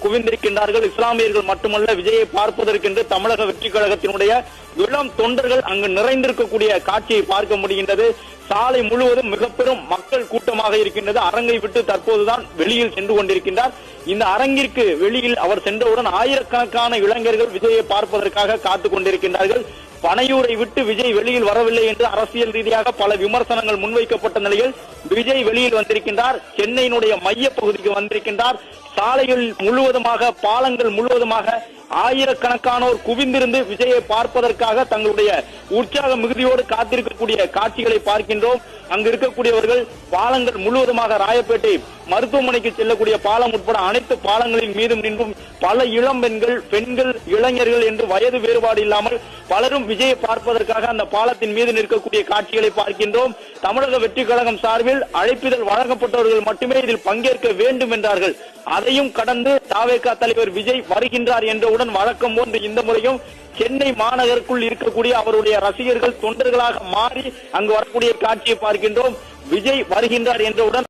குவிந்திருக்கின்றார்கள். இஸ்லாமியர்கள் மட்டுமல்ல, விஜயை பார்ப்பதற்கென்று தமிழக வெற்றி கழகத்தினுடைய இளம் தொண்டர்கள் அங்கு நிறைந்திருக்கக்கூடிய காட்சியை பார்க்க முடிகின்றது. சாலை முழுவதும் மிக பெரும் மக்கள் கூட்டமாக இருக்கின்றது. அரங்கை விட்டு தற்போதுதான் வெளியில் சென்று கொண்டிருக்கின்றார். இந்த அரங்கிற்கு வெளியில் அவர் சென்றவுடன் ஆயிரக்கணக்கான இளைஞர்கள் விஜயை பார்ப்பதற்காக காத்துக் கொண்டிருக்கின்றார்கள். பனையூரை விட்டு விஜய் வெளியில் வரவில்லை என்று அரசியல் ரீதியாக பல விமர்சனங்கள் முன்வைக்கப்பட்ட நிலையில் விஜய் வெளியில் வந்திருக்கின்றார். சென்னையினுடைய மைய பகுதிக்கு வந்திருக்கின்றார். சாலைகள் முழுவதுமாக, பாலங்கள் முழுவதுமாக ஆயிரக்கணக்கானோர் குவிந்திருந்து விஜயை பார்ப்பதற்காக தங்களுடைய உற்சாக மிகுதியோடு காத்திருக்கக்கூடிய காட்சிகளை பார்க்கின்றோம். அங்கு இருக்கக்கூடியவர்கள் பாலங்கள் முழுவதுமாக ராயப்பேட்டை மருத்துவமனைக்கு செல்லக்கூடிய பாலம் உட்பட அனைத்து பாலங்களின் மீதும் நின்றும் பல இளம் பெண்கள், இளைஞர்கள் என்று வயது வேறுபாடு இல்லாமல் பலரும் விஜயை பார்ப்பதற்காக அந்த பாலத்தின் மீது நிற்கக்கூடிய காட்சிகளை பார்க்கின்றோம். தமிழக வெற்றி கழகம் சார்பில் அழைப்பிதழ் வழங்கப்பட்டவர்கள் மட்டுமே இதில் பங்கேற்க வேண்டும் என்றார்கள். அதையும் கடந்து தாவேகா தலைவர் விஜய் வருகின்றார் என்றவுடன் வழக்கம் போன்று இந்த முறையும் சென்னை மாநகருக்குள் இருக்கக்கூடிய அவருடைய ரசிகர்கள் தொண்டர்களாக மாறி அங்கு வரக்கூடிய காட்சியை பார்க்கின்றோம். விஜய் வருகின்றார் என்றவுடன்